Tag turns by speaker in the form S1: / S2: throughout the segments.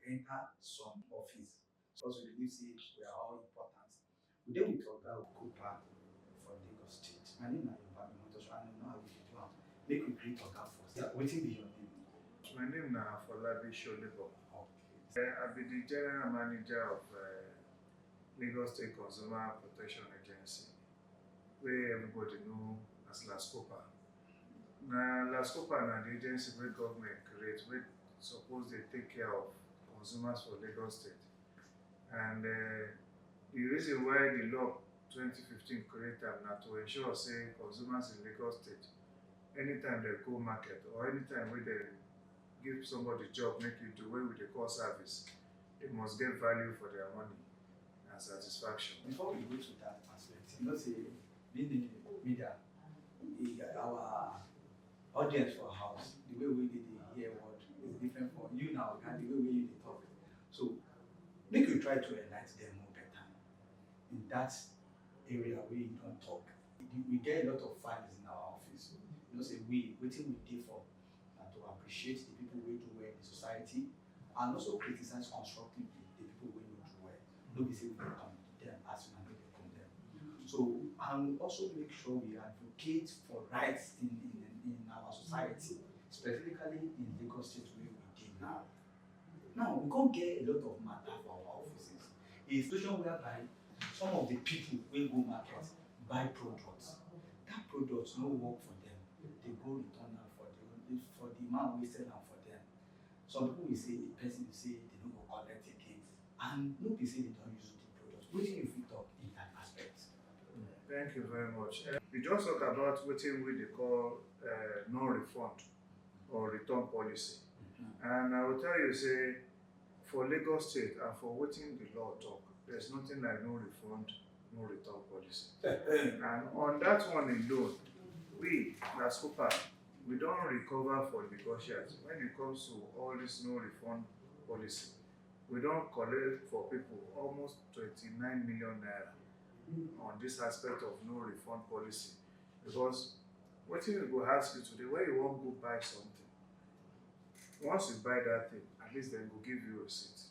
S1: enter some office because we believe say we are all important. We dey with Oga LASCOPA for Lagos State. My name na Yoruba Mimotoso and I know how we dey do am. Make we greet Oga first. Yeah, wetin be your name?
S2: My name na Folabi Sholebo.
S1: Okay.
S2: I be the General Manager of Lagos State Consumer Protection Agency, where everybody know as LASCOPA. Na LASCOPA na the agency wey government create wey suppose dey take care of consumers for Lagos State. And the reason why the law 2015 create am na to ensure say consumers in Lagos State, anytime they go market or anytime wey they give somebody job make you do wey we dey call service, they must get value for their money and satisfaction.
S1: Before we go to that aspect, you know say being in the media, our audience for house, the way we dey hear word is different from you now and the way we dey talk. So make you try to enlighten them more better in that area where you don't talk. We get a lot of files in our office. You know say wetin we dey for na to appreciate the people wey do well in the society and also criticize constructively the people wey no do well. No be say we dey condemn as una no dey condemn. So and also make sure we advocate for rights in our society, specifically in Lagos State where we dey now. Now we can't get a lot of matter for our offices. A situation whereby some of the people wey go market buy products. That products no work for them. They go return am for the man wey sell am for them. Some people will say the person will say they no go collect again, and no be say they don't use the product. Wetin you fit talk in that aspect?
S2: Thank you very much. We just talk about wetin we dey call non-refund or return policy. And I will tell you say for Lagos State and for wetin the law talk, there's nothing like no refund, no return policy. And on that one alone, we, LASCOPA, we don't recover for negotiations. When it comes to all this no refund policy, we don't collect for people almost 29 million naira on this aspect of no refund policy. Because what we go ask you today, where you want to go buy something, once you buy that thing, at least then go give you a receipt.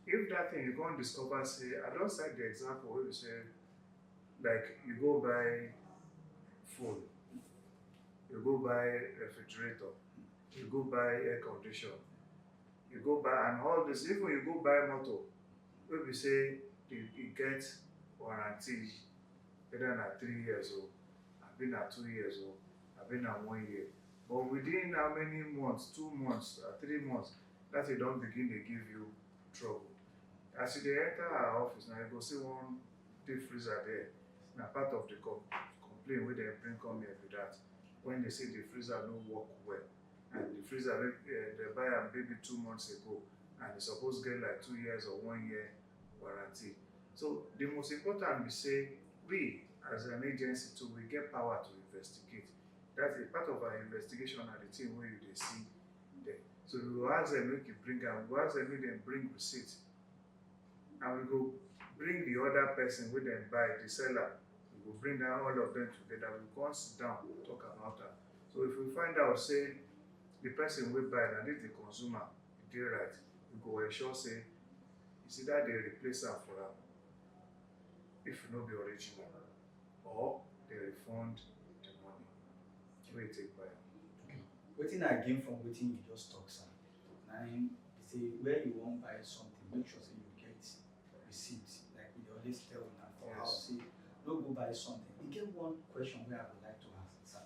S2: If that thing you go and discover, say, I don't cite the example where you say, like you go buy food, you go buy refrigerator, you go buy air conditioner, you go buy, and all this, even you go buy motor, where we say you get warranty, whether na 3 years old, I've been at 2 years old, I've been at 1 year. But within how many months, 2 months, or 3 months, that you don't begin to give you trouble. As you enter our office now, you go see one deep freezer there. Now part of the complaint where they bring come here with that. When they say the freezer no work well, and the freezer they buy am maybe 2 months ago, and it's supposed to get like 2 years or 1 year warranty. So the most important we say we as an agency too, we get power to investigate. That's a part of our investigation and the thing where you see there. So we will ask them make you bring am, we will ask them make them bring receipt. And we go bring the other person with them buy, the seller. We will bring down all of them together. We go sit down, talk about that. So if we find out, say, the person we buy, and if the consumer, they right, we go ensure, say, it's either they replace am for am, if it no be original, or they refund the money. Wey you take buy am.
S1: Okay. Wetin I gain from wetin you just talk, sir, na im be say where you wan buy something, make sure say you get receipt. Like we dey always tell una for house, say no go buy something. E get one question wey I would like to ask, sir.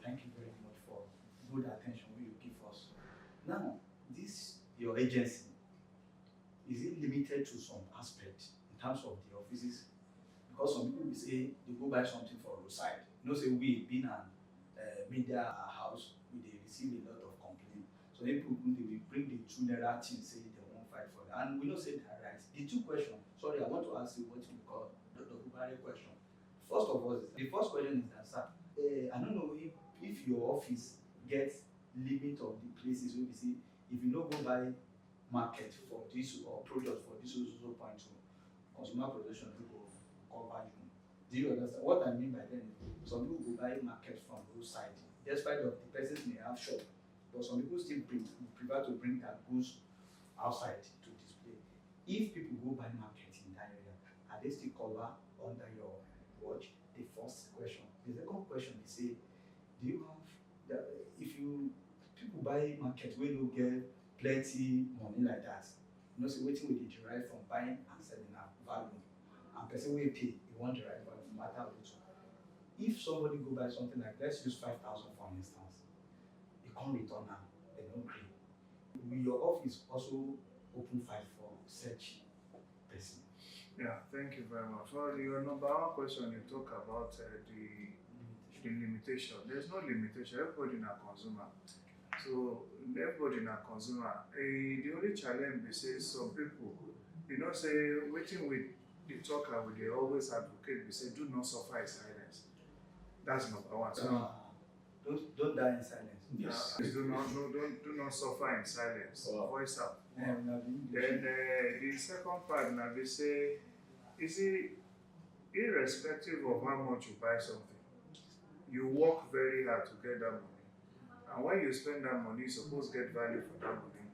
S1: Thank you very much for good attention wey you give us. Now, this your agency, is it limited to some aspect in terms of the offices? Because some people will say they go buy something for roadside. You know, say we being an media house, we dey receive a lot of complaint. So people they will bring the 2 naira thing, say they won't fight for that. And we know say that right. The two questions, sorry, I want to ask you what we call the Kubari question. First of all, the first question is that, sir, I don't know if your office gets limit of the places where we see if you no go buy market for this or product for this also point to consumer protection people cover you. Do you understand? What I mean by then is some people go buy market from roadside, despite of the persons may have shop, but some people still prefer to bring their goods outside to display. If people go buy market in that area, are they still covered under your watch? The first question. The second question is say, do you have the, if you people buy market where you get plenty money like that, you know, so waiting with the derive from buying and selling a value, and person will pay, you want derive value no matter what. If somebody go buy something like, let's use 5,000 for instance, you can't return now, they don't agree. Will your office also open file for search person?
S2: Yeah, thank you very much. Well, your number one question, you talk about the limitation. There's no limitation. Everybody is a consumer. So everybody is a consumer. The only challenge we say some people, you know, say waiting with the talker, we they always advocate. We say do not suffer in silence. That's number one. So
S1: don't die in silence.
S2: yes. Do not suffer in silence. Wow. Voice out. Then the second part, now we say, is it irrespective of how much you buy something, you work very hard to get that money. And when you spend that money, you supposed to get value for that money.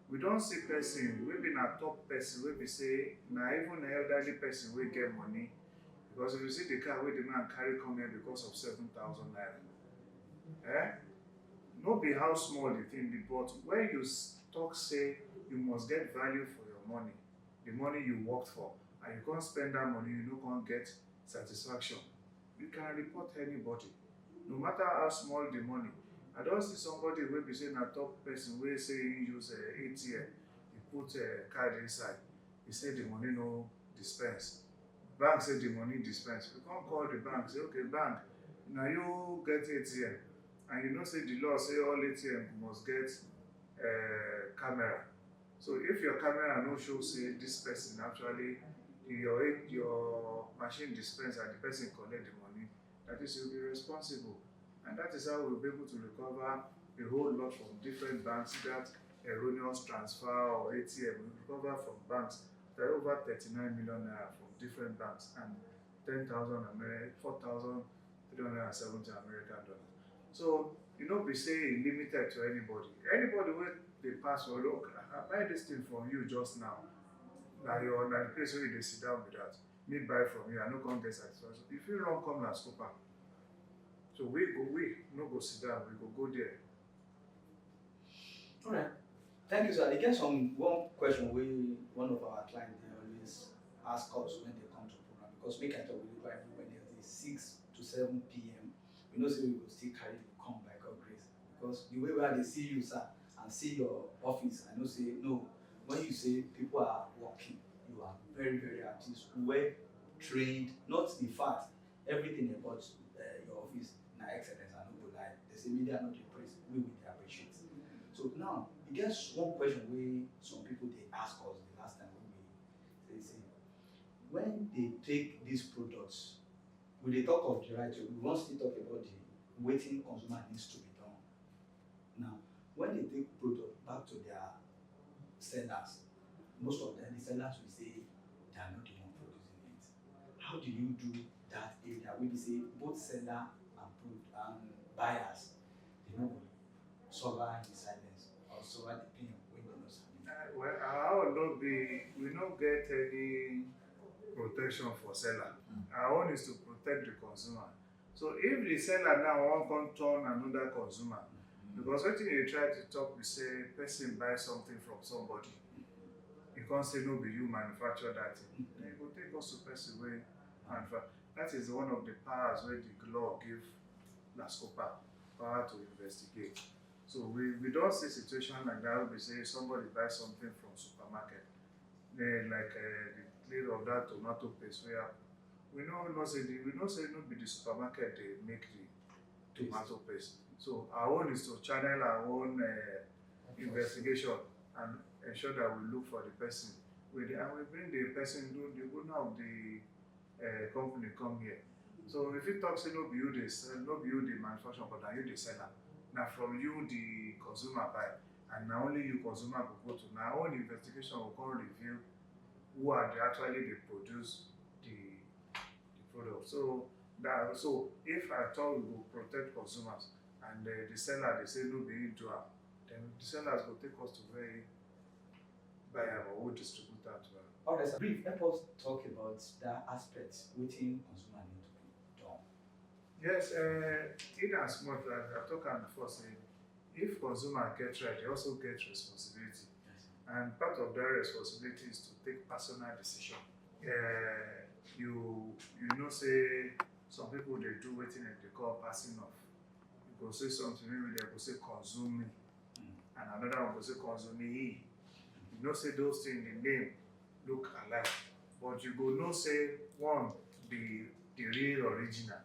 S2: We don't see person, we been a top person, we say, now even an elderly person will get money. Because if you see the car where the man carry come here because of 7,000 naira. No be how small the thing be, but when you talk say you must get value for your money, the money you worked for, and you can't spend that money, you no can't get satisfaction. You can report anybody, no matter how small the money. I don't see somebody will be saying a top person will say he use ATM, he put a card inside, he said the money no dispense. Bank said the money dispense. We can't call the bank, say, okay, bank, now you get ATM. And you know, say the law say all ATM must get camera. So if your camera no show say this person actually your machine dispense and the person collect the money, that is you'll be responsible. And that is how we'll be able to recover a whole lot from different banks, that erroneous transfer or ATM. We recover from banks that are over 39 million naira from different banks and 4,370 American dollars. So, you know, we say limited to anybody. Anybody where they pass or look, I buy this thing from you just now. Now you're the place where they sit down with that. Me buy from you, I no come get satisfaction. If you don't come LASCOPA, so we no go sit down, we go there.
S1: All right. Thank you, sir. I get one question one of our clients they always ask us when they come to program, because make I talk with you every Wednesday 6 to 7 p.m. We know say we will still carry you come by God grace, because the way where they see you, sir, and see your office, I know say no. When you say people are working, you are very, very artist, well trained, not in fact everything about your office na excellence. I no go lie. They say media not the praise, we will appreciate. So now, you get one question where some people they ask us the last time when they say when they take these products, when they talk of the right, we want to talk about the waiting consumer needs to be done. Now, when they take product back to their sellers, most of them, the sellers will say they are not the one producing it. How do you do that area? We say both seller and buyers, they know suffer in silence or suffer the pain when they know something.
S2: Well, our own not be, we don't get any protection for seller. Our own is to protect the consumer. So if the seller now won't turn another consumer, because what you try to talk, we say person buy something from somebody, you can't say no be you manufacture that thing. Then you go take us to person where manufacture. That is one of the powers where the law give LASCOPA power to investigate. So we don't see situation like that. We say somebody buys something from supermarket, then like the clear of that tomato paste where we know say no be the supermarket they make the tomato paste. So our own is to channel our own investigation and ensure that we look for the person. And we bring the person, the owner of the company come here. So if it talks, no be you the sell, no be you the manufacturer, but now you the seller. Now from you the consumer buy, and now only you consumer will go to. Now our own investigation will come review who are actually they produce the product. So if I thought we will protect consumers, and the seller they say no be into am, then the sellers will take us to where buy them or who distribute them to them.
S1: All right, sir. Brief, let us talk about the aspects within consumer need to be done.
S2: Yes, in as much as I've talked about before, saying if consumer get right, they also get responsibility.
S1: Yes.
S2: And part of that responsibility is to take personal decision. You know, say some people they do waiting and they call passing off. You go say something, maybe they go say consume me, and another one go say consume me. You know, say those things the name look alike, but you go know say one the real original,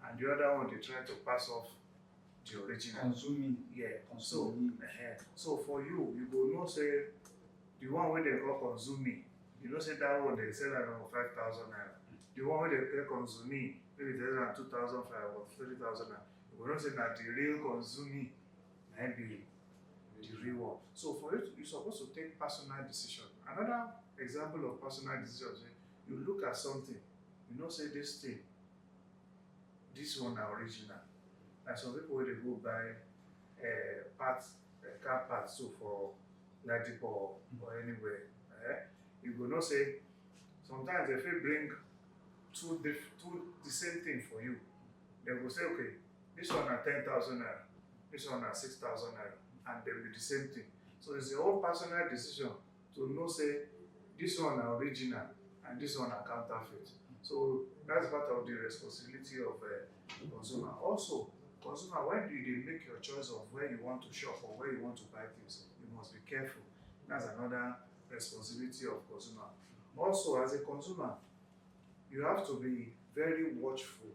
S2: and the other one they try to pass off the original.
S1: Consuming.
S2: Yeah.
S1: Consuming.
S2: So for you go know say the one where they call consuming, you know say that one they sell at 5,000 naira. The one where they pay consuming, maybe they sell at 2,500 or 3,000 naira. You know say that the real consuming might be the real one. So for it, you're supposed to take personal decision. Another example of personal decision is you look at something, you know say this thing, this one are original. Like some people when they go buy parts, car parts so for Ladipo or anywhere, you go not say sometimes if they bring two the same thing for you, they will say okay, this one are 10,000 naira, this one are 6,000 naira, and they will be the same thing. So it's your own personal decision to know say this one are original and this one are counterfeit. So that's part of the responsibility of consumer. Also, consumer, when do you make your choice of where you want to shop or where you want to buy things, you must be careful. That's another responsibility of consumer. Also, as a consumer, you have to be very watchful.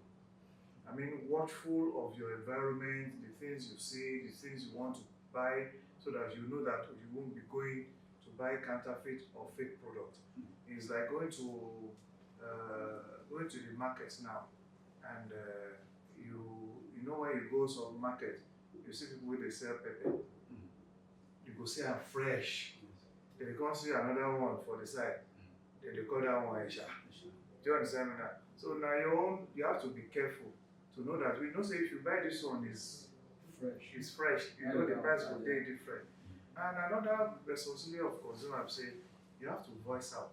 S2: I mean, watchful of your environment, the things you see, the things you want to buy, so that you know that you won't be going to buy counterfeit or fake product. It's like going to the market now, and you know when you go to the market, you see people where they sell pepper. You go see I'm fresh. Then you come see another one for the side. Then they call that one Aisha. Do you understand me now? So now you have to be careful to know that we know say if you buy this one is
S1: Fresh.
S2: it's fresh, you know the price will be different. And another responsibility of consumer say you have to voice out.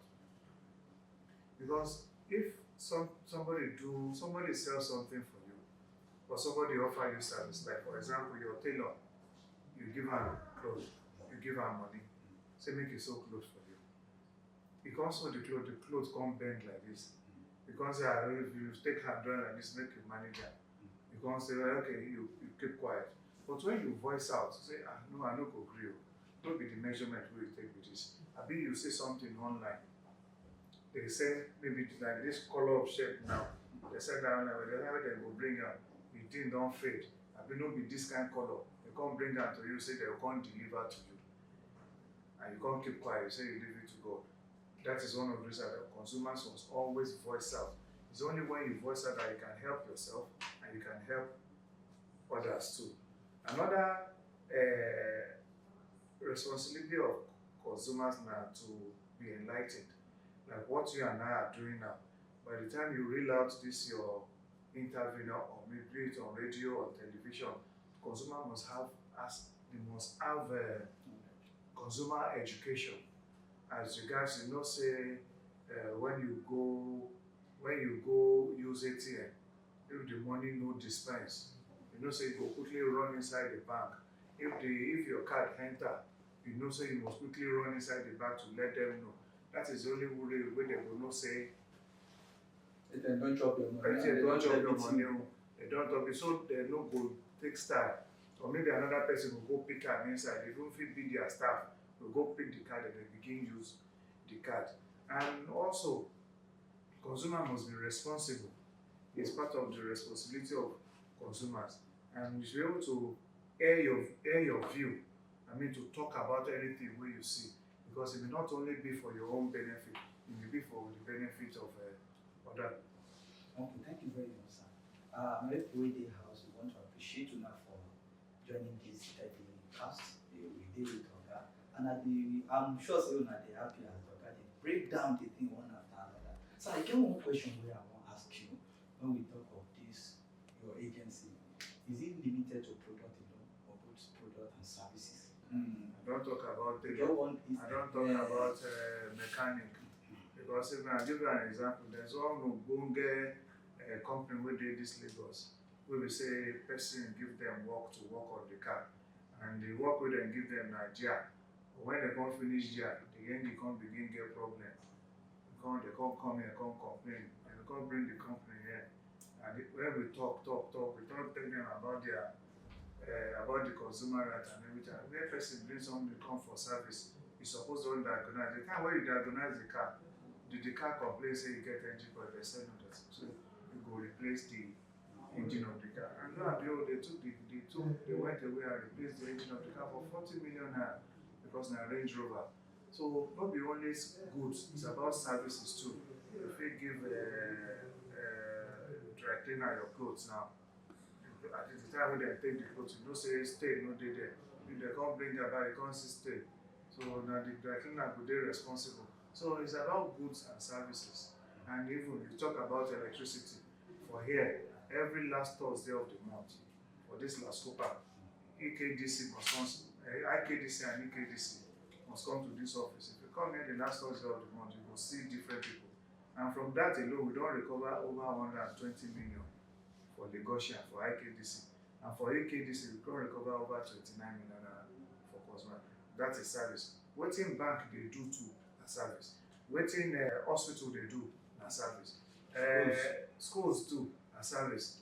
S2: Because if somebody sells something for you, or somebody offer you service, like for example your tailor, you give her clothes, you give her money, say make you sew clothes for you. You can't sew the clothes can't bend like this. You can't say if you take her drawing like this, make you manage her. You can't say well, okay, you keep quiet. But when you voice out, say no, I no go agree. Don't be the measurement where you take with this. I be you say something online. They say maybe like this color of shirt now. They said that they will bring out. The thing don't fade. I be no be this kind of color. They can't bring that to you. Say they can't deliver to you, and you can't keep quiet. You say you leave it to God. That is one of the reasons that consumers must always voice out. It's only when you voice out that you can help yourself and you can help others too. Another responsibility of consumers now to be enlightened, like what you and I are doing now. By the time you reel out this your interview now, or maybe it on radio or television, consumer must have consumer education. As regards, you know, say when you go use ATM, if the money no dispense, you know, say you go quickly run inside the bank. If your card enter, you know, say you must quickly run inside the bank to let them know. That is the only way they will not say.
S1: If they don't chop your money,
S2: They don't chop your money. They don't chop it, so they no go take style. Or maybe another person will go pick am inside. They don't fit be their staff. Will go pick the card and they begin use the card. And also, consumer must be responsible. It's part of the responsibility of consumers, and you should be able to air your view. I mean, to talk about anything where you see, because it may not only be for your own benefit, it may be for the benefit of other.
S1: Okay, thank you very much, sir. My everyday house, we want to appreciate you now for joining this cast. We did it, okay? And I'm sure so now they happy as okay. They break down the thing one after another. So I get one question where I want to ask you when we talk of this, your agency, is it limited to product alone or both product and services?
S2: don't talk about
S1: The
S2: tailor.
S1: one is
S2: I don't talk about mechanic. Because if I give you an example, there's one Ubunge company where they this Lagos, where we say person give them work to work on the car, and the work we then give them Nigeria. When they can't finish there, the engine can't begin get problem. They can't come here, can't complain, and they can't bring the company here. And when we talk, we don't tell them about their about the consumer right and everything. When a person brings something to come for service, you're supposed to diagnose. The time when you diagnose the car, the car complain say you get engine for the same that. So you go replace the engine of the car. And lo and behold, they went away and replaced the engine of the car for 40 million naira because now Range Rover. So not be only goods, it's about services too. If you give dry cleaner your clothes now, at the time when they take the clothes, you know say stay, no day there. If they can't bring their bag, they can't stay. So now the dry cleaner will be responsible. So it's about goods and services. And even you talk about electricity, for here, every last Thursday of the month, for this LASCOPA, EKDC must come, IKDC and EKDC must come to this office. If you come here the last Thursday of the month, you will see different people. And from that alone, we don't recover over 120 million for Lagosian, for IKDC. And for EKDC, we can recover over 29 million for Cosmo. That's a service. Waiting bank they do too, a service. Waiting hospital they do, a service. Schools too, a service.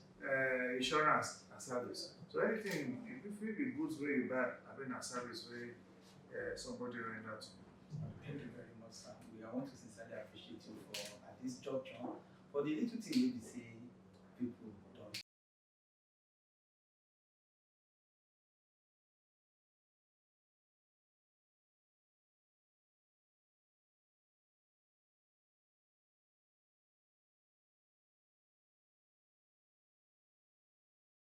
S2: Insurance, a service. So anything, if you feel the goods where you buy, I mean a service where somebody render to.
S1: Thank you very much, sir. I want to sincerely appreciate you for at this juncture for the little thing we say people